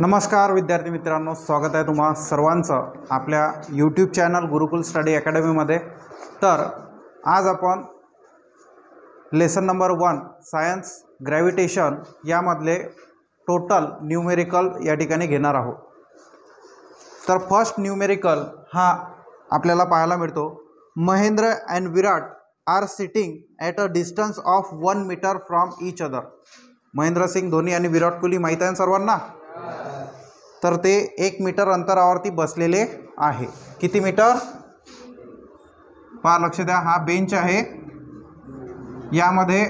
नमस्कार विद्यार्थी मित्रांनो, स्वागत आहे तुम्हा सर्वांचं आपल्या यूट्यूब चॅनल गुरुकुल स्टडी अकॅडमीमध्ये। तर आज आपण लेसन नंबर 1 सायन्स ग्रॅव्हिटेशन यामधले टोटल न्यूमेरिकल या ठिकाणी घेणार आहोत। तर फर्स्ट न्यूमेरिकल हा आपल्याला पाहायला मिळतो, Mahendra and Virat are sitting at a distance of 1 metre from each other. Mahendra Singh Dhoni आणि विराट कोहली माहीत आहे सर्वांना। तर ते 1 मीटर अंतरावरती बसलेले आहे। किती मीटर? पहा, लक्ष द्या, हा बेंच आहे, यामध्ये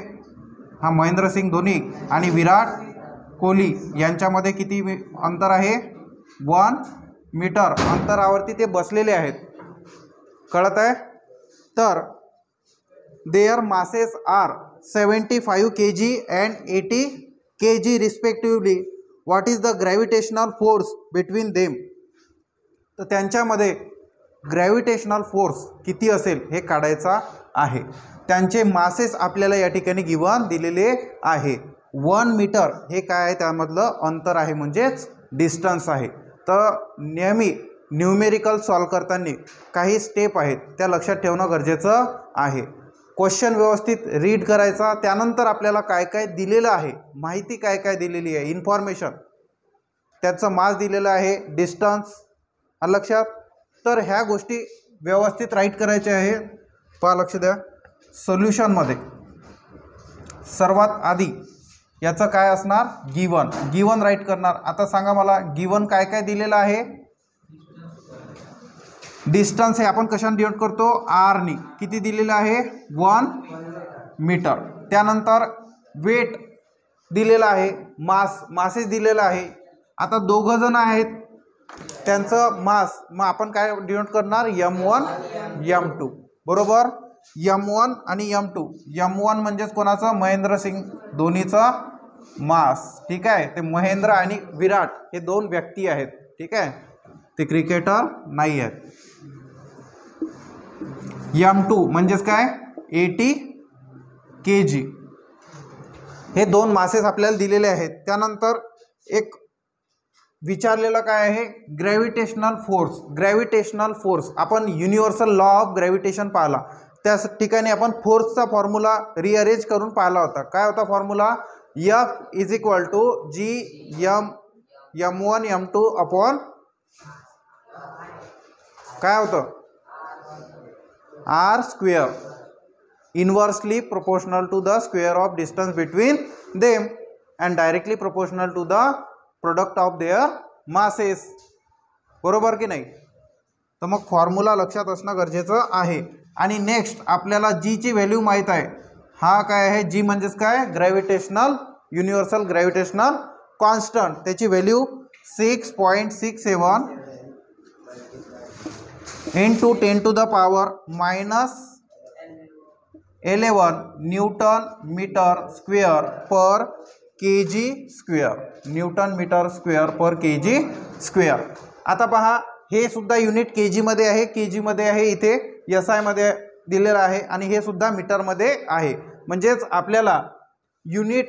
हा महेंद्र सिंग धोनी आणि विराट कोहली यांच्यामध्ये किती अंतर आहे? 1 मीटर अंतरावरती ते बसलेले आहेत। कळत आहे? तर there masses are 75 kg and 80 kg respectively. What is the gravitational force between them? तर त्यांच्यामध्ये ग्रॅव्हिटेशनल फोर्स किती असेल हे काढायचा आहे। त्यांचे मासेस आपल्याला या ठिकाणी गिवन दिलेले आहे। 1 मीटर हे काय आहे? त्यामधलं अंतर आहे, म्हणजेच डिस्टन्स आहे। तर नेहमी न्यूमेरिकल सॉल्व करताना काही स्टेप आहेत त्या लक्षात ठेवणं गरजेचं आहे। क्वेश्चन व्यवस्थित रीड करायचा, त्यानंतर आपल्याला काय काय दिलेलं आहे, माहिती काय काय दिलेली आहे, इन्फॉर्मेशन, त्याचं मास दिलेलं आहे, डिस्टन्स लक्षात। तर ह्या गोष्टी व्यवस्थित राईट करायच्या आहे। पहा, लक्ष द्या, सोल्युशनमध्ये सर्वात आधी याचं काय असणार? गिवन राईट करणार। आता सांगा मला, गिवन काय काय दिलेलं आहे? डिस्टन्स हे आपण कशाने डिनोट करतो? आर नी। किती दिलेलं आहे? 1 मीटर। त्यानंतर वेट दिलेला आहे, मासेस दिलेला आहे। आता दोघं जण आहेत, त्यांचं मास मग आपण काय डिनोट करणार? m1 m2, बरोबर। m1 आणि m2। m1 म्हणजेच कोणाचं? महेंद्र सिंग धोनीचं मास, ठीक आहे। ते महेंद्र आणि विराट हे दोन व्यक्ती आहेत, ठीक आहे, ते क्रिकेटर नाही आहेत। m2 म्हणजेच काय? 80 kg। हे दोन मासेस आपल्याला दिलेले आहेत। त्यानंतर एक विचारलेलं काय आहे? ग्रॅव्हिटेशनल फोर्स आपण युनिव्हर्सल लॉ ऑफ ग्रॅव्हिटेशन पाहिला, त्या ठिकाणी आपण फोर्सचा फॉर्म्युला रिअरेंज करून पाहिला होता। काय होता formula? F = G m1 m2 upon काय होतं? R square, inversely proportional to the square of distance between them and directly proportional to the product of their masses, बरोबर की नाही? तर मग फॉर्म्युला लक्षात असणं गरजेचं आहे। आणि नेक्स्ट आपल्याला जी ची व्हॅल्यू माहीत आहे। हा काय आहे? जी म्हणजेच काय? Universal gravitational constant. त्याची value 6.67 into 10 to the power -11 newton metre square पर kg square, newton metre square पर kg स्क्वेअर। आता पहा, हे सुद्धा युनिट kg मध्ये आहे, इथे SI मध्ये दिलेलं आहे, आणि हे सुद्धा मीटरमध्ये आहे। म्हणजेच आपल्याला युनिट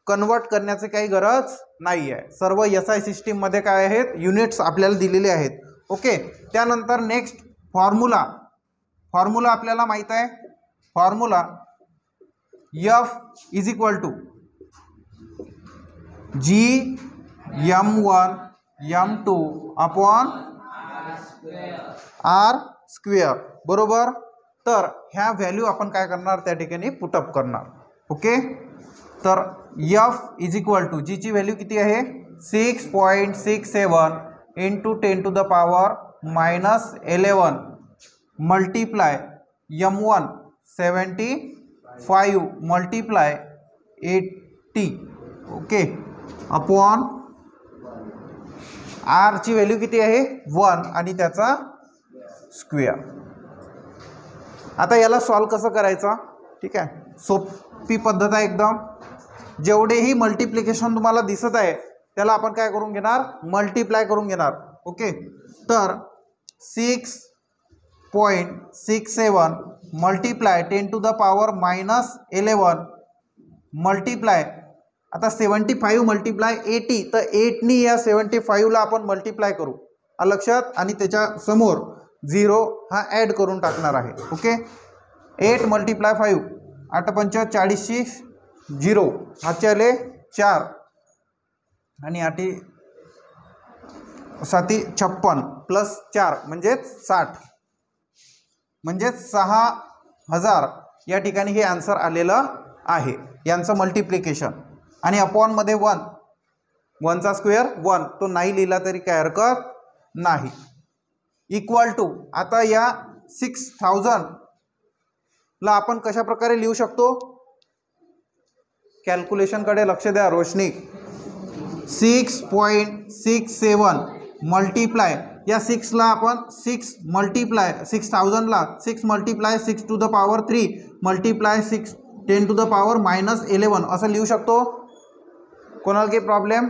कन्वर्ट करण्याची काही गरज नाही आहे। सर्व SI सिस्टीममध्ये काय आहेत? युनिट्स आपल्याला दिलेले आहेत। ओके। त्यानंतर नेक्स्ट फॉर्म्युला आपल्याला माहित आहे। Formula F = G m1 m2 upon R square, बरोबर। तर ह्या व्हॅल्यू आपण काय करणार? त्या ठिकाणी पुटअप करणार। ओके। तर F = जी ची व्हॅल्यू किती आहे? 6.67 into 10 to the power -11 multiply m1 75 multiply 80, okay, upon R ची व्हॅल्यू किती आहे? 1 आणि त्याचा स्क्वेअर। आता याला सॉल्व कसं करायचं? ठीक आहे, सोपी पद्धत आहे एकदम। जेवढेही मल्टिप्लिकेशन तुम्हाला दिसत आहे त्याला आपण काय करून घेणार? मल्टिप्लाय करून घेणार। ओके। तर 6.67 multiply 10 to the power -11 multiply आता 75 मल्टिप्लाय 80, तर 8नी या 75ला आपण मल्टिप्लाय करू लक्षात, आणि त्याच्या समोर 0 हा ॲड करून टाकणार आहे. ओके, 8 मल्टिप्लाय 5, 8 पंच 40, 0 हातचे आले 4 आणि 8 7 56 प्लस 4 म्हणजेच 60, म्हणजेच 6000 या ठिकाणी हे आन्सर आलेलं आहे यांचं मल्टिप्लिकेशन. आणि अपॉनमध्ये 1 चा स्क्वेअर 1, तो नाही लिहिला तरी काय हरकत नाही. इक्वल टू, आता या 6000 ला आपण कशा प्रकारे लिहू शकतो, कॅल्क्युलेशनकडे लक्ष द्या रोशनी. 6.67 मल्टिप्लाय या 6ला आपण 6 मल्टिप्लाय 6000ला 6 multiply 6 to the power 3 multiply 6 10 to the power -11 असं लिहू शकतो. कोणाला काही प्रॉब्लेम,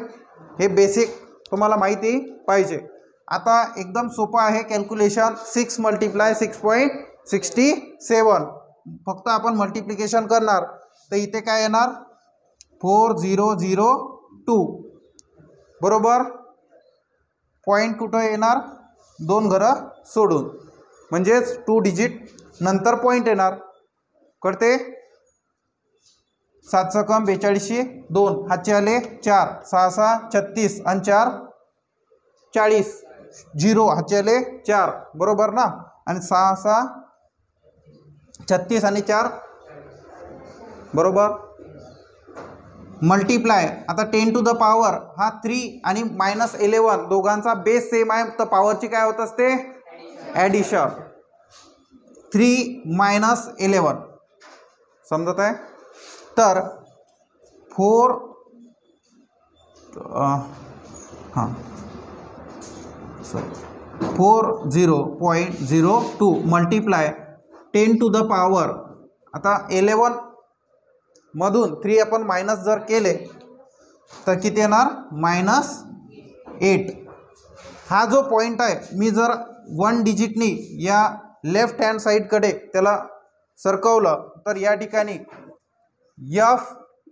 हे बेसिक तुम्हाला माहिती पाहिजे. आता एकदम सोपं आहे कॅल्क्युलेशन. 6 मल्टिप्लाय 6.67 फक्त आपण मल्टिप्लिकेशन करणार, तर इथे काय येणार 4002 बरोबर. पॉईंट कुठं येणार, 2 घरं सोडून, म्हणजेच 2 डिजिट नंतर पॉईंट येणार. कळते, 7 कम 42, 2 हातचे आले 4, 6 6 36 आणि 4 40, 0 हातचे आले 4 बरोबर ना, आणि 6 6 36 आणि 4 बरोबर. मल्टिप्लाय आता 10 टू द पॉवर हा 3 आणि -11 दोघांचा बेस सेम आहे, तर पॉवरची काय होत असते ॲडिशन. 3 - 11 समजत आहे. तर 40.02 मल्टिप्लाय 10 टू द पॉवर, आता 11 मधून 3 आपण मायनस जर केले तर किती येणार -8. हा जो पॉईंट आहे, मी जर 1 डिजिटनी या लेफ्ट हँड साईडकडे त्याला सरकवलं तर या ठिकाणी F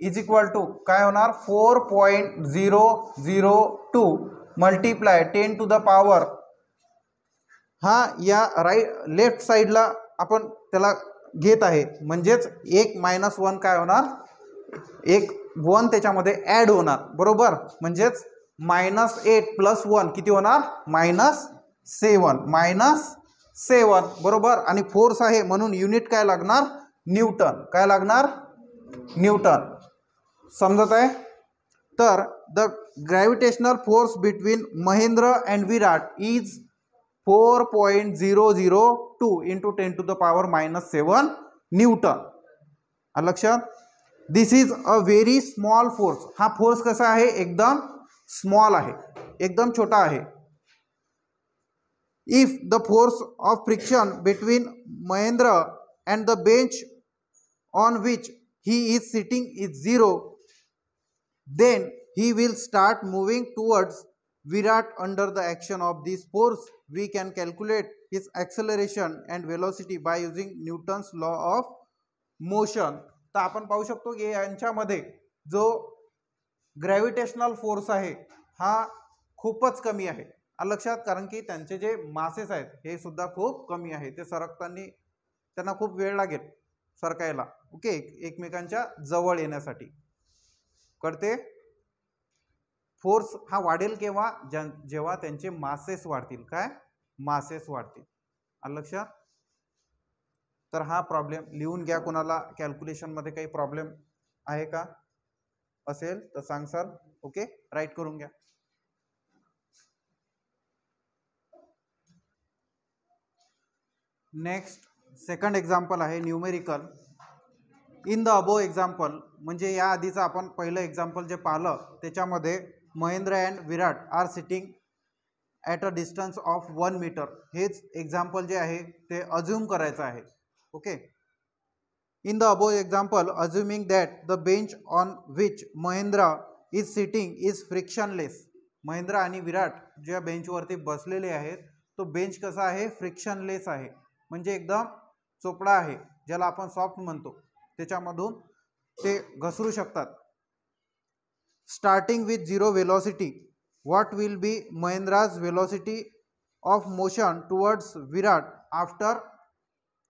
इज इक्वल टू काय होणार 4.002 मल्टिप्लाय 10 टू द पॉवर, हा या लेफ्ट साईडला आपण त्याला घेत आहे, म्हणजेच 1 - 1 काय होणार, 1 त्याच्यामध्ये ॲड होणार बरोबर, म्हणजेच -8 + 1 किती होणार -7 बरोबर. आणि फोर्स आहे म्हणून युनिट काय लागणार न्यूटन, काय लागणार न्यूटन. समजत आहे. तर the gravitational force between Mahendra and Virat is 4.002 into 10 to the power -7 newton. लक्षात, this is a very small force. हा फोर्स कसा आहे, एकदम स्मॉल आहे, एकदम छोटा आहे. If the force of friction between Mahendra and the bench on which he is sitting is 0, then he will start moving towards Virat under the action of this force. We can calculate his acceleration and velocity by using Newton's law of motion. तर आपण पाहू शकतो की यांच्यामध्ये जो gravitational force आहे हा खूपच कमी आहे लक्षात, कारण की त्यांचे जे मासेस आहेत हे सुद्धा खूप कमी आहे, ते सरकताना त्यांना खूप वेळ लागेल सरकायला. ओके, एकमेकांच्या जवळ येण्यासाठी. कळते, फोर्स हा वाढेल केव्हा, जेव्हा त्यांचे मासेस वाढतील. काय मासेस वाढतील, लक्षात. तर हा प्रॉब्लेम लिहून घ्या. कोणाला कॅल्क्युलेशन मध्ये काही प्रॉब्लेम आहे का, असेल तर सांगसाल. ओके, राईट करून घ्या. नेक्स्ट सेकंड एक्झाम्पल आहे numerical. In the above example, म्हणजे या आधीचं आपण पहिलं एक्झाम्पल जे पाहिलं त्याच्यामध्ये Mahendra and Virat are sitting at a distance of 1 metre. हेच एक्झाम्पल जे आहे ते अज्युम करायचं आहे. Okay, in the above example assuming that the bench on which Mahendra is sitting is frictionless. Mahendra आणि विराट ज्या बेंचवरती बसलेले आहेत तो बेंच कसा आहे, फ्रिक्शनलेस आहे, म्हणजे एकदम चोपडा आहे, ज्याला आपण सॉफ्ट म्हणतो, त्याच्यामधून ते घसरू शकतात. starting with zero velocity, what will be Mahendra's velocity of motion towards Virat after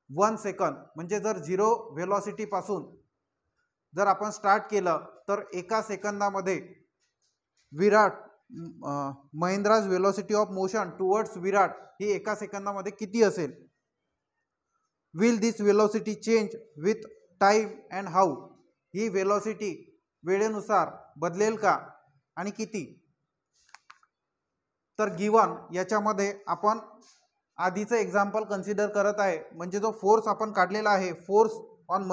1 second? म्हणजे जर झिरो वेलॉसिटी पासून जर आपण स्टार्ट केलं तर एका सेकंदामध्ये विराट महेंद्राज वेलॉसिटी ऑफ मोशन टुवर्ड्स विराट ही एका सेकंदामध्ये किती असेल? Will this velocity change with time and how? He velocity वेळेनुसार बदलेल का आणि किती? तर गिवन याच्यामध्ये आपण आधीचं एक्झाम्पल कन्सिडर करत आहे, म्हणजे जो फोर्स आपण काढलेला आहे फोर्स ऑन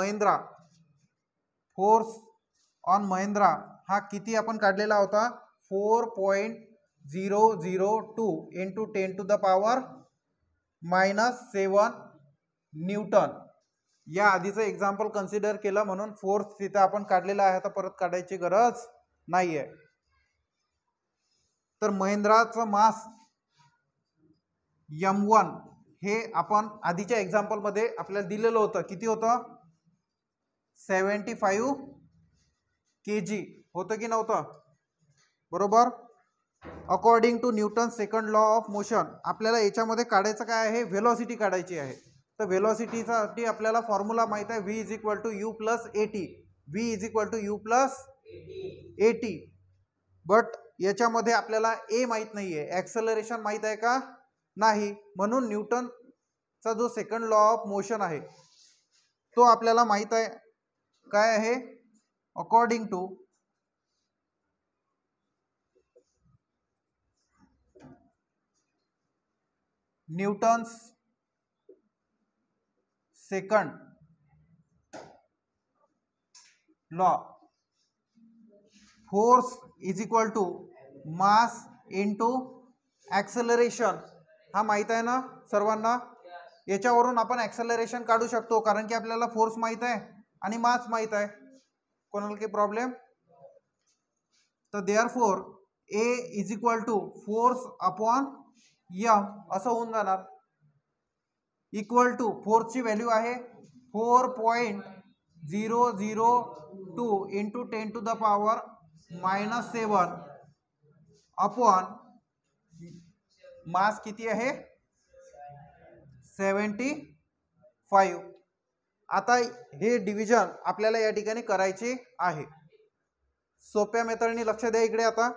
महेंद्रा हा किती आपण काढलेला होता? 4.002 इंटू 10⁻⁻7 न्यूटन. या आधीचं एक्झाम्पल कन्सिडर केलं म्हणून फोर्स तिथे आपण काढलेला आहे, आता परत काढायची गरज नाही आहे. तर महेंद्राचं मास M1 हे आपण आधीच्या एक्झाम्पल मध्ये आपल्याला दिलेलं होतं, किती होतं? 75 kg होतं की नव्हतं? बरोबर. According to Newton second law of motion आपल्याला याच्यामध्ये काढायचं काय आहे? व्हेलॉसिटी काढायची आहे. तर व्हेलॉसिटीसाठी आपल्याला फॉर्म्युला माहित आहे, v = u + at. v = u + at. But याच्यामध्ये आपल्याला a माहित नाहीये, ॲक्सेलरेशन माहित आहे का? नाही. म्हणून न्यूटनचा जो सेकंड लॉ ऑफ मोशन आहे तो आपल्याला माहित आहे, काय आहे? According to Newton's second law, force = mass into acceleration. हा माहित आहे ना सर्वांना? याच्यावरून आपण ॲक्सेलरेशन काढू शकतो, कारण की आपल्याला फोर्स माहित आहे आणि मास माहित आहे. कोणाला काही प्रॉब्लेम? तर therefore A = force upon m असं होऊन जाणार. इक्वल टू फोर्सची व्हॅल्यू आहे 4.002 इंटू 10⁻⁻7 अपॉन मास किती आहे? 75. आता हे डिव्हिजन आपल्याला या ठिकाणी करायचे आहे. सोप्या मेथडने लक्ष द्या इकडे. आता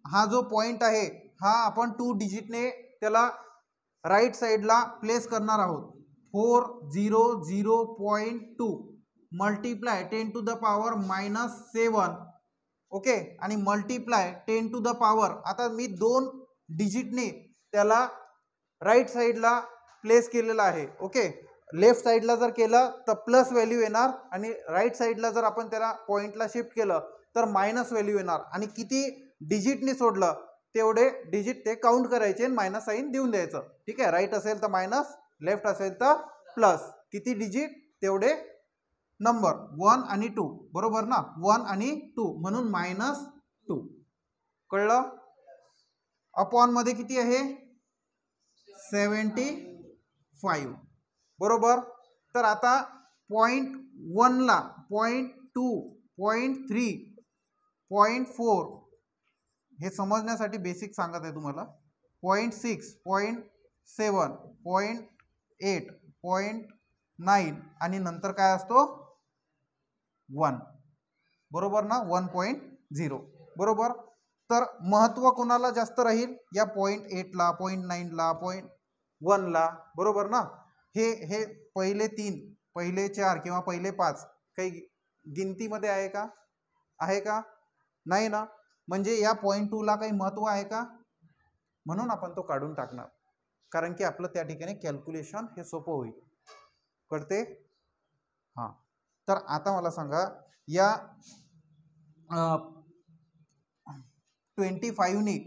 हा जो पॉइंट आहे हा आपण 2 डिजिटने त्याला राईट साइडला प्लेस करणार आहोत. 400.2 मल्टिप्लाय 10⁻⁻7 ओके, आणि मल्टिप्लाय 10⁻. आता मी 2 डिजिटने त्याला राईट साइडला प्लेस केलेला आहे. ओके, लेफ्ट साइडला जर केलं तर प्लस व्हॅल्यू येणार आणि राईट साइडला जर आपण त्याला पॉइंटला शिफ्ट केलं तर मायनस व्हॅल्यू येणार. आणि किती डिजिटने सोडलं तेवढे डिजिट ते काउंट करायचे आणि मायनस साईन देऊन द्यायचं. ठीक आहे, राईट असेल तर मायनस, लेफ्ट असेल तर प्लस. किती डिजिट तेवढे नंबर, 1 आणि 2. बरोबर ना? 1 आणि 2 म्हणून -2. कळलं? अपॉन मध्ये किती आहे? 75. बरोबर. तर आता पॉइंट 1 ला, पॉइंट 2, पॉइंट 3, पॉइंट 4 हे समजण्यासाठी बेसिक सांगत आहे तुम्हाला. पॉइंट 6, पॉइंट 7, पॉइंट 8, पॉइंट 9 आणि नंतर काय असतो? 1. बरोबर ना? 1.0. बरोबर. तर महत्व कोणाला जास्त राहील? या पॉइंट 8 ला, पॉइंट 9 ला, पॉइंट 1 ला. बरोबर ना? हे पहिले 3, पहिले 4 किंवा पहिले 5 काही गिनतीमध्ये आहे का? आहे का? नाही ना. म्हणजे या पॉइंट 2 ला काही महत्व आहे का? म्हणून आपण तो काढून टाकणार, कारण की आपलं त्या ठिकाणी कॅल्क्युलेशन हे सोपं होईल. कळते? हां. तर आता मला सांगा, या 25 ने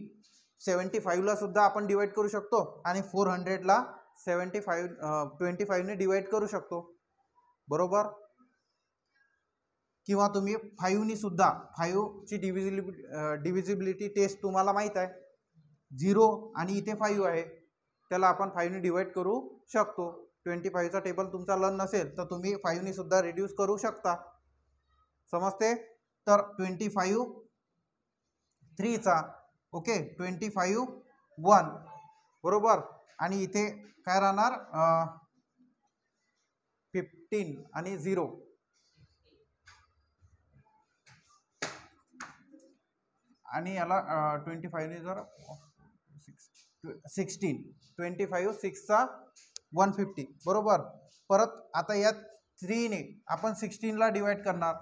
75 ला सुद्धा आपण डिवाइड करू शकतो आणि 400 ला 25 ने डिवाइड करू शकतो. बरोबर. किंवा तुम्ही 5 ने सुद्धा, 5 ची डिव्हिजिबिलिटी टेस्ट तुम्हाला माहित आहे. 0 आणि इथे 5 आहे, त्याला आपण 5 ने डिवाइड करू शकतो. 25 चा टेबल तुमचा लर्न नसेल तर तुम्ही 5 ने सुद्धा रिड्यूस करू शकता. समजते. तर 25 3चा ओके 25 1 बरोबर. आणि इथे काय राहणार 15 आणि 0 आणि याला 25 ने जर 16 25 6चा 150 बरोबर. परत आता या 3 ने आपण 16ला डिवाइड करणार.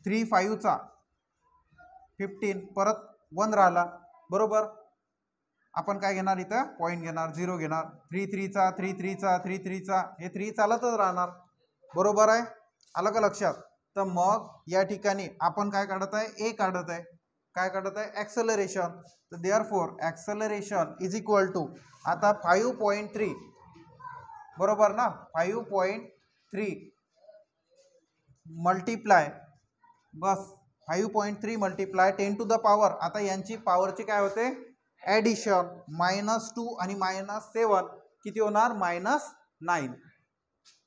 3 5चा 15 परत 1 राहिला बरोबर. आपण काय घेणार इथं पॉईंट घेणार 0 घेणार. 3 3चा 3 3चा 3 3चा हे 3 चालतच राहणार बरोबर आहे. आलं का लक्षात. तर मग या ठिकाणी आपण काय काढत आहे ए काढत आहे. काय काढत आहे ॲक्सेलरेशन. तर therefore acceleration is equal to आता 5.3 बरोबर ना 5.3 मल्टिप्लाय बस 5.3 मल्टिप्लाय 10 टू द पॉवर. आता यांची पॉवरची काय होते ॲडिशन -2 आणि -7 किती होणार -9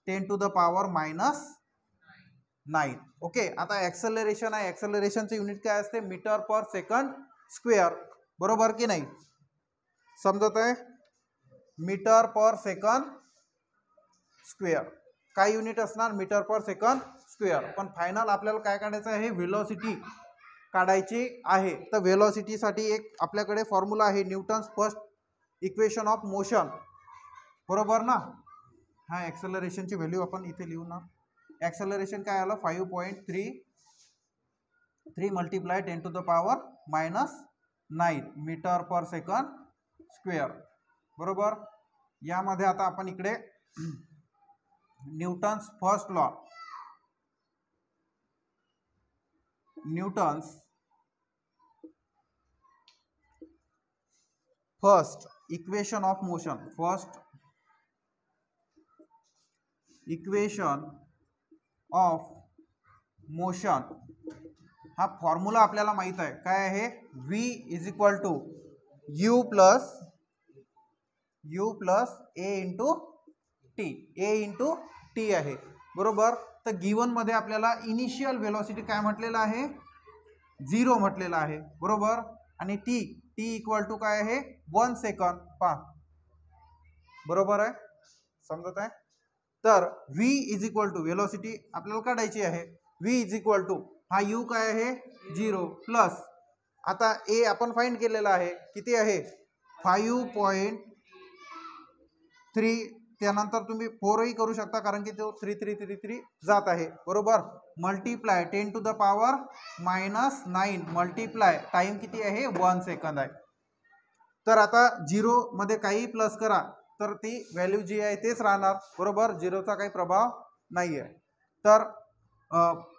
10 टू द पॉवर -9 ओके. आता ॲक्सेलरेशन आहे. ॲक्सेलरेशनचं युनिट काय असते मीटर पर सेकंड स्क्वेअर बरोबर की नाही. समजत आहे मीटर पर सेकंड स्क्वेअर काय युनिट असणार मीटर पर सेकंड स्क्वेअर. पण फायनल आपल्याला काय काढायचं आहे व्हेलॉसिटी काढायची आहे. तर व्हेलॉसिटीसाठी एक आपल्याकडे फॉर्म्युला आहे Newton's first equation of motion बरोबर ना. हा ॲक्सेलरेशनची व्हॅल्यू आपण इथे लिहू ना. ॲक्सेलरेशन काय आलं 5.3 multiply 10 to the power -9 metre per second square बरोबर. यामध्ये आता आपण इकडे Newton's first law Newton's first equation of motion first equation of motion हा फॉर्म्युला आपल्याला माहित आहे काय आहे v is equal to u plus a into T आहे बरोबर. तर गिवन मध्ये आपल्याला इनिशियल व्हेलॉसिटी काय म्हटलेलं आहे 0 म्हटलेलं आहे बरोबर. आणि टी इक्वल टू काय आहे 1 सेकंड पहा बरोबर आहे समजत आहे. तर v is equal to velocity आपल्याला काढायची आहे. v इज इक्वल टू हा u काय आहे 0 प्लस आता a आपण फाइंड केलेला आहे किती आहे 5.3 त्यानंतर तुम्ही 4ही करू शकता कारण की तो 3 3 3 3 जात आहे बरोबर. Multiply 10 to the power -9 multiply time किती आहे 1 सेकंद आहे. तर आता 0 मध्ये काही प्लस करा तर ती व्हॅल्यू जी आहे तेच राहणार बरोबर. 0चा काही प्रभाव नाही आहे. तर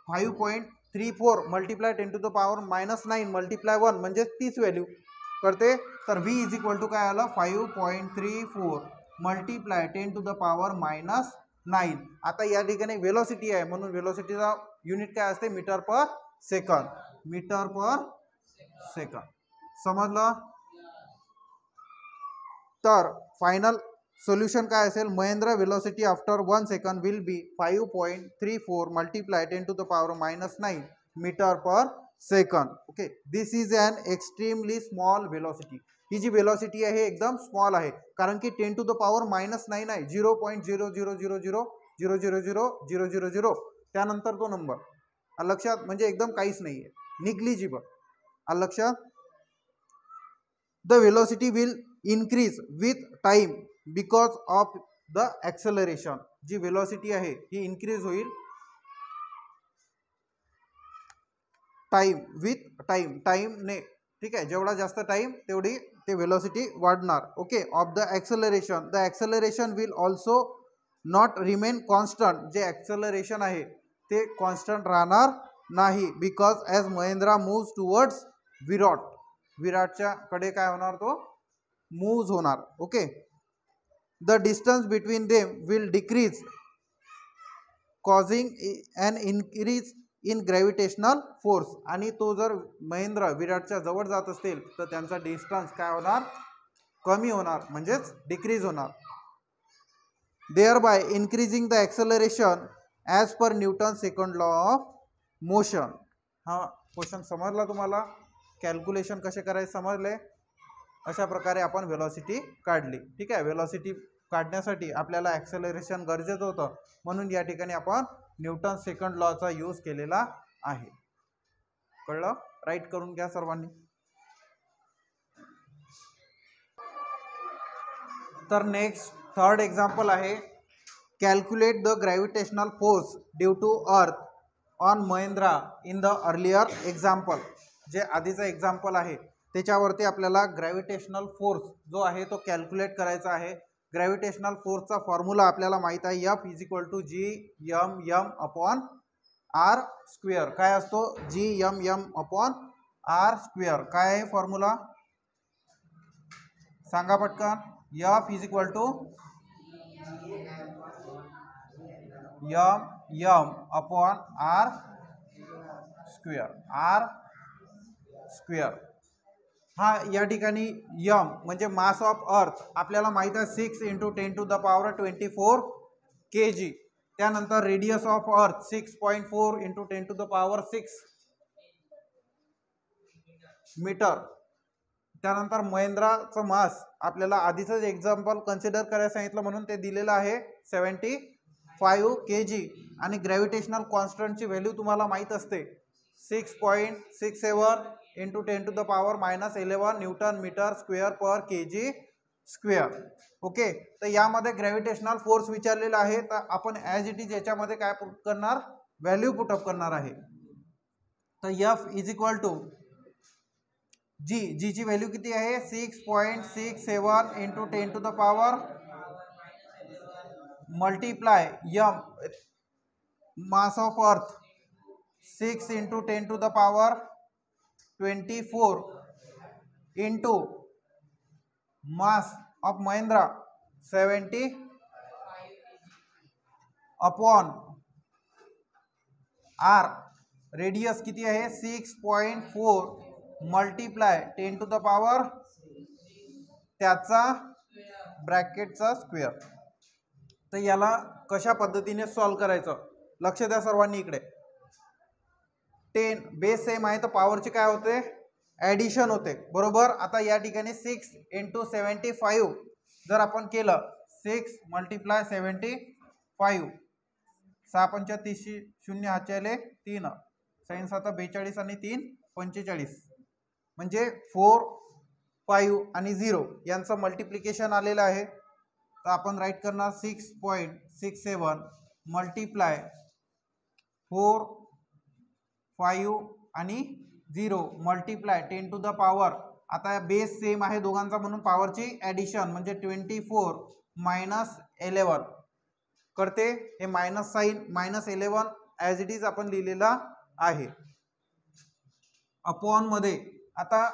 5.34 multiply 10 to the power -9 multiply 1 म्हणजे तीच व्हॅल्यू करते. तर v इज इक्वल टू काय आलं 5.34 मल्टिप्लाय 10 टू द पॉवर -9. आता या ठिकाणी व्हेलॉसिटी आहे म्हणून व्हेलॉसिटीचा युनिट काय असते मीटर पर सेकंड समजलं. तर फायनल सोल्यूशन काय असेल Mahendra velocity after 1 second will be 5.34 multiply 10 to the power -9 metre per second. Okay this is an extremely small velocity. ही जी व्हेलॉसिटी आहे एकदम स्मॉल आहे कारण की 10 टू द पॉवर -9 आहे 0.000000000 त्यानंतर तो नंबर लक्षात म्हणजे एकदम काहीच नाही आहे निग्लिजिबल लक्षात. The velocity will increase with time because of the acceleration. जी व्हेलॉसिटी आहे ही इनक्रीज होईल टाइमने ठीक आहे. जेवढा जास्त टाइम तेवढी ते व्हेलॉसिटी वाढणार okay of the acceleration. The acceleration will also not remain constant. जे ॲक्सेलरेशन आहे ते कॉन्स्टंट राहणार नाही because as Mahendra moves towards विराटच्या कडे काय होणार तो मूव्ज होणार okay. The distance between them will decrease causing an increase in gravitational force. आणि तो जर महेंद्र विराटच्या जवळ जात असेल तर त्यांचा डिस्टन्स काय होणार कमी होणार म्हणजेच डिक्रीज होणार. Thereby increasing the acceleration as per Newton second law of motion. हा क्वेश्चन समजला तुम्हाला? कॅल्क्युलेशन कसे करायचे समजले? अशा प्रकारे आपण वेलॉसिटी काढली. ठीक आहे. वेलॉसिटी काढण्यासाठी आपल्याला ॲक्सेलरेशन गरजेचं होतं, म्हणून या ठिकाणी आपण न्यूटन सेकंड लॉचा यूज केलेला आहे. कळलं? राईट करून घ्या सर्वांनी. तर नेक्स्ट थर्ड एक्झाम्पल आहे, calculate the gravitational force due to earth on Mahendra in the earlier example. जे आधीचं एक्झाम्पल आहे त्याच्यावरती आपल्याला ग्रॅव्हिटेशनल फोर्स जो आहे तो कॅल्क्युलेट करायचा आहे. ग्रॅव्हिटेशनल फोर्सचा फॉर्म्युला आपल्याला माहीत आहे, F = G(m)(m)/r². काय असतो? G(m)(m)/r². काय आहे फॉर्म्युला? सांगा पटकन. F = m(m)/r². हा या ठिकाणी m म्हणजे मास ऑफ अर्थ आपल्याला माहित आहे 6 × 10⁻24 kg. त्यानंतर रेडियस ऑफ अर्थ 6.4 × 10⁻6 मीटर. त्यानंतर महेंद्राचं मास आपल्याला आधीचं एक्झाम्पल कन्सिडर करायला सांगितलं म्हणून ते दिलेलं आहे 75 kg. आणि ग्रॅव्हिटेशनल कॉन्स्टंटची व्हॅल्यू तुम्हाला माहीत असते 6.67 × 10⁻11 न्यूटन मीटर स्क्वेअर पर kg स्क्वेअर. ओके. तर यामध्ये ग्रॅव्हिटेशनल फोर्स विचारलेला आहे, तर आपण ॲज इट इज याच्यामध्ये काय पुट करणार? व्हॅल्यू पुटअप करणार आहे. तर F = G ची व्हॅल्यू किती आहे? 6.67 × 10⁻, multiply m mass of earth 6 × 10⁻24 into mass of Mahindra 70 upon r. Radius किती आहे? 6.4 मल्टिप्लाय 10⁻, त्याचा ब्रॅकेटचा स्क्वेअर. तर याला कशा पद्धतीने सॉल्व करायचं? लक्ष द्या सर्वांनी इकडे. 10 बेस सेम आहे तर पॉवरची काय होते? ॲडिशन होते, बरोबर. आता या ठिकाणी 6 × 75 जर आपण केलं, 6 × 75, 6×5 = 0, हातचे आले 3, 6×7 42 आणि 3 45, म्हणजे 4, 5 आणि 0 यांचं मल्टिप्लिकेशन आलेलं आहे. तर आपण राईट करणार 6.67 मल्टिप्लाय 4, 5 आणि 0 मल्टिप्लाय 10⁻. आता बेस सेम आहे दोघांचा म्हणून पॉवरची ॲडिशन म्हणजे 24 - 11 करते. हे minus sign -11 as it is आपण लिहिलेला आहे. अपॉन मध्ये आता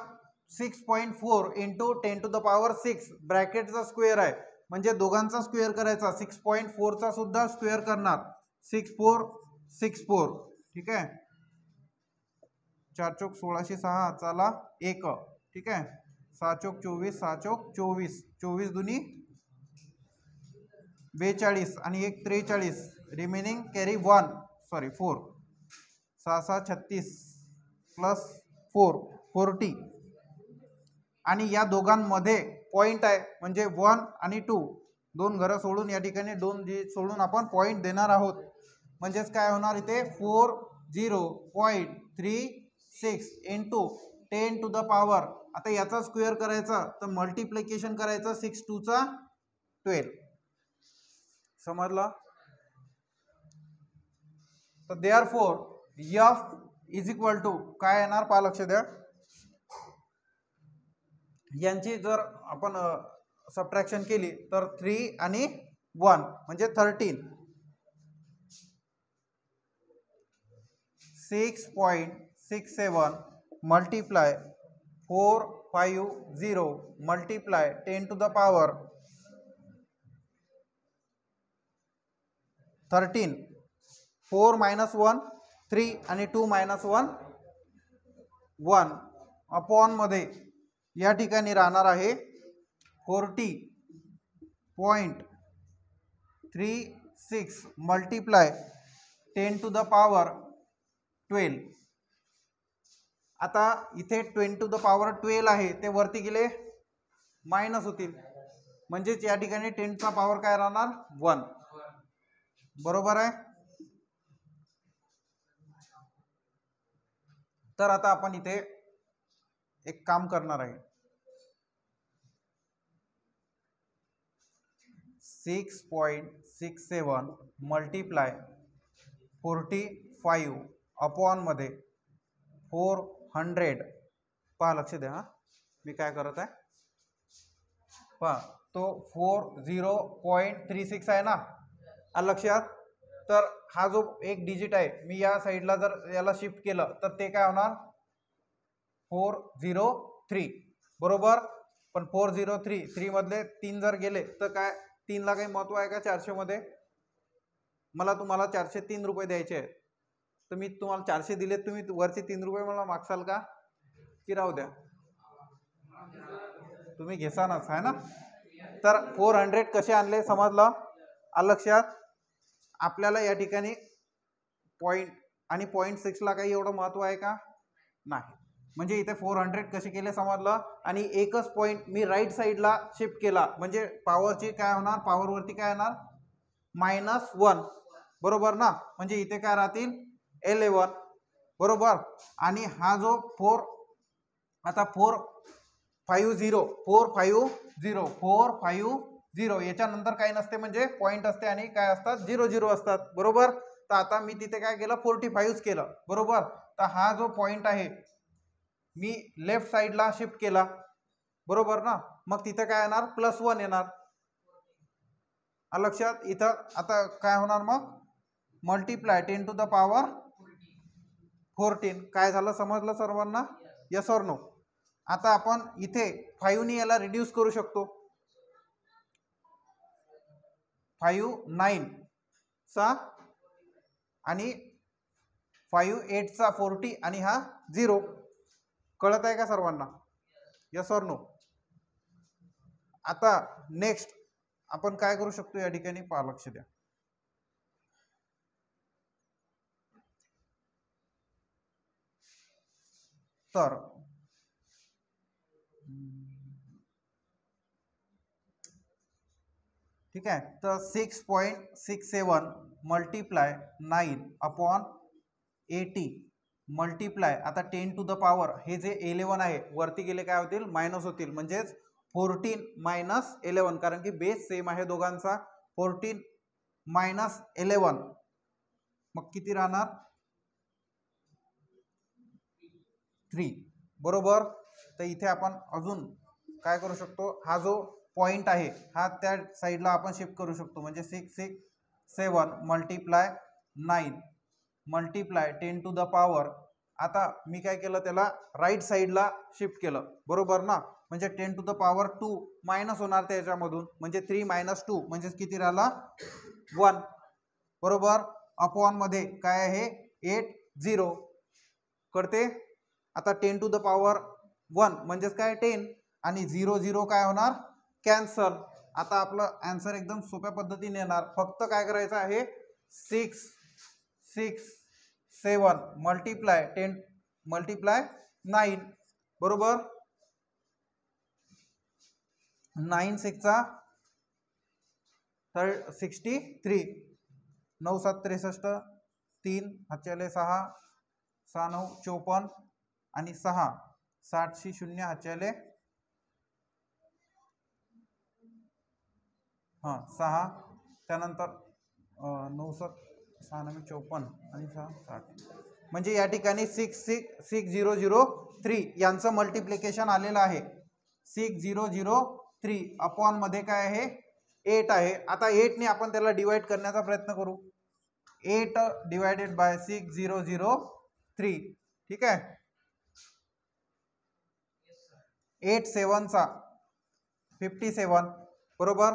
6.4 × 10⁻6 ब्रॅकेटचा स्क्वेअर आहे, म्हणजे दोघांचा स्क्वेअर करायचा. 6.4चा सुद्धा स्क्वेअर करणार. 6 × 4 = 64. ठीक आहे. 4 × 16 = 6, चला 1. ठीक आहे. 6 × 24 = 6 × 24, 24 दुनी 42 आणि 1 43, रिमेनिंग कॅरी 1 4, 6 × 6 = 36 प्लस 4 40. आणि या दोघांमध्ये पॉईंट आहे म्हणजे 1 आणि 2, दोन घरं सोडून या ठिकाणी 2 सोडून आपण पॉईंट देणार आहोत. म्हणजेच काय होणार इथे 40.36 × 10⁻. आता याचा स्क्वेअर करायचा तर मल्टिप्लिकेशन करायचं 6 × 2 = 12. समजलं? तर देअरफॉर F = काय येणार पहा, लक्ष द्या. यांची जर आपण सबट्रॅक्शन केली तर 3 आणि 1 म्हणजे 13. 6.67 मल्टिप्लाय 450 मल्टिप्लाय 10⁻, 13. 4 - 1 3 आणि 2 - 1 1 अपॉन मध्ये या ठिकाणी राहणार आहे 40.36 मल्टिप्लाय 10 to the power 12. आता इथे 10 to the power 12 आहे, ते वरती गेले मायनस होतील, म्हणजेच या ठिकाणी 10 चा पॉवर काय राहणार 1. बरोबर आहे. तर आता आपण इथे एक काम करणार आहे. 6.67 मल्टिप्लाय 45 अपॉन मध्ये 400. पहा, लक्ष द्या हा, मी काय करत आहे पहा, तो 40.36 आहे ना, लक्षात. तर हा जो एक डिजिट आहे, मी या साईडला जर याला शिफ्ट केलं तर ते काय होणार 403. बरोबर. पण 403 मधले 3 जर गेले तर काय 3 ला काही महत्व आहे का 400 मध्ये? मला तुम्हाला 403 रुपये द्यायचे आहेत, तर मी तुम्हाला 400 दिलेत, तुम्ही वरचे 3 रुपये मला मागसाल का की राहू द्या? तुम्ही घेसानच आहे ना. तर 400 कसे आणले समजलं? लक्षात. आपल्याला या ठिकाणी पॉईंट आणि 0.6 ला काही एवढं महत्व आहे का? नाही. म्हणजे इथे 400 कसे केले समजलं. आणि एकच पॉईंट मी राईट साईडला शिफ्ट केला, म्हणजे पॉवरची काय होणार, पॉवरवरती काय येणार -1. बरोबर ना. म्हणजे इथे काय राहतील 11. बरोबर. आणि हा जो 4 आता 450 याच्यानंतर काही नसते, म्हणजे पॉईंट असते आणि काय असतात 00 असतात. बरोबर. तर आता मी तिथे काय केलं 45 केलं. बरोबर. तर हा जो पॉईंट आहे मी लेफ्ट साईडला शिफ्ट केला. बरोबर ना. मग तिथे काय येणार +1 येणार. लक्षात. इथं आता काय होणार मग मल्टिप्लाय 10 to the power 14. काय झालं समजलं सर्वांना? Yes or no? आता आपण इथे 5 ने याला रिड्यूस करू शकतो. 5 9 चा आणि 5 8 चा 40 आणि हा 0. कळत आहे का सर्वांना? Yes or no? आता नेक्स्ट आपण काय करू शकतो या ठिकाणी पहा, लक्ष द्या. तर ठीक आहे. तर 6.67 मल्टिप्लाय 9 अपॉन 80 मल्टिप्लाय आता 10 to the power हे जे 11 आहे वरती गेले काय होतील मायनस होतील, म्हणजेच 14 मायनस 11, कारण की बेस सेम आहे दोघांचा. 14 मायनस 11 मग किती राहणार 3. बरोबर. तर इथे आपण अजून काय करू शकतो, हा जो पॉइंट आहे हा त्या साईडला आपण शिफ्ट करू शकतो, म्हणजे 667 multiply 9 multiply 10 to the power. आता मी काय केलं त्याला राईट साईडला शिफ्ट केलं. बरोबर ना. म्हणजे 10 to the power 2 मायनस होणार त्याच्यामधून, म्हणजे 3 मायनस 2 म्हणजे किती राहिला 1. बरोबर. अपॉन मध्ये काय आहे 80 करते. आता 10 to the power 1 म्हणजेच काय 10 आणि 0 काय होणार कॅन्सल. आता आपलं आन्सर एकदम सोप्या पद्धतीने येणार. फक्त काय करायचं आहे 667 मल्टिप्लाय 10 मल्टिप्लाय 9. बरोबर. 9 6 चा 63 9 7 63 3 हातच्याले 6 6 9 54 आणि 6 60 0 हातच्याले 6 त्यानंतर 9 7 6 9 54 आणि 6 60. म्हणजे या ठिकाणी 66003 यांचं मल्टिप्लिकेशन आलेलं आहे. 6003 अपॉन मध्ये काय आहे 8 आहे. आता 8 ने आपण त्याला डिवाइड करण्याचा प्रयत्न करू. 8 डिवाइडेड बाय 6003. ठीक आहे. 8 7 चा 57. बरोबर.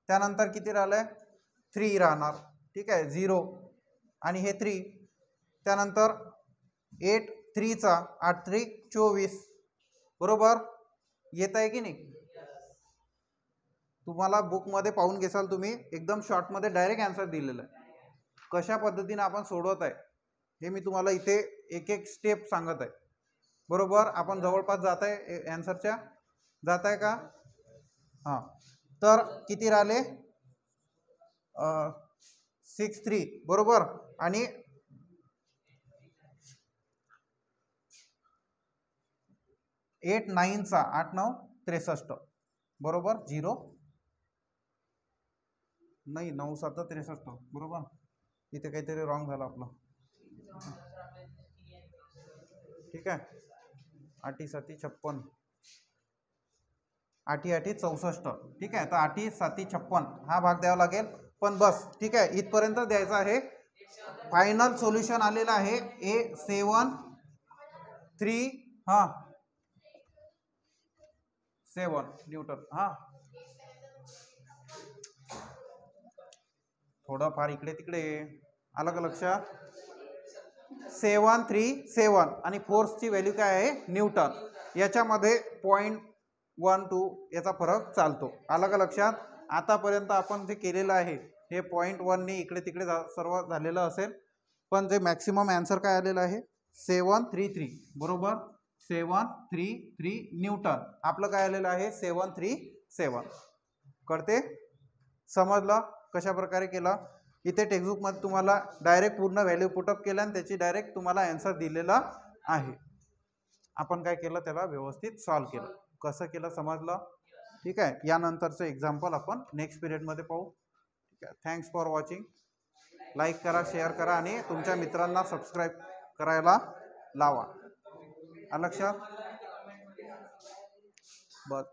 त्यानंतर किती राहिलंय 3 राहणार. ठीक आहे 0 आणि हे 3. त्यानंतर 8 3 चा 8 3 24. बरोबर. येत आहे की नाही? तुम्हाला बुक मध्ये पाहून घेसाल तुम्ही, एकदम शॉर्ट मध्ये डायरेक्ट आन्सर दिलेला आहे. कशा पद्धतीने आपण सोडवत आहे हे मी तुम्हाला इथे एक एक स्टेप सांगत आहे. बरोबर, आपण जवळपास जात आहे ॲन्सरच्या, जात आहे का? हां, तर किती राहिले? 6-3 बरोबर. आणि 8 9 8 9 63 बरोबर. 0 नाही 9 7 63 बरोबर. इथे काहीतरी रॉंग झालं आपलं. ठीक आहे, 8 7 56 8 8 64. ठीक आहे, तर 8 7 56 हा भाग द्यावा लागेल. पण बस ठीक आहे, इथपर्यंत द्यायचं आहे. फायनल सोल्युशन आलेलं आहे A7 हां 7 न्यूटन. हां, थोडंफार इकडे तिकडे आलं का लक्षात? 737 आणि फोर्सची व्हॅल्यू काय आहे? न्यूटन. याच्यामध्ये 0.12 याचा फरक चालतो. आलं का लक्षात? आतापर्यंत आपण जे केलेलं आहे हे 0.1 इकडे तिकडे सर्व झालेलं असेल, पण जे मॅक्सिमम आन्सर काय आलेलं आहे? 733 बरोबर. 733 न्यूटन आपलं काय आलेलं आहे? 737. कळते? समजलं कशा प्रकारे केलं? इथे टेक्स्टबुकमध्ये तुम्हाला डायरेक्ट पूर्ण व्हॅल्यू पुटअप केलं आणि त्याची डायरेक्ट तुम्हाला आन्सर दिलेला आहे. आपण काय केलं? त्याला व्यवस्थित सॉल्व केलं. कसं केलं समजलं? ठीक आहे, यानंतरचं एक्झाम्पल आपण नेक्स्ट पिरियडमध्ये पाहू. ठीक आहे, थँक्स फॉर वॉचिंग. लाईक करा, शेअर करा आणि तुमच्या मित्रांना सबस्क्राईब करायला लावा. लक्षात? बस.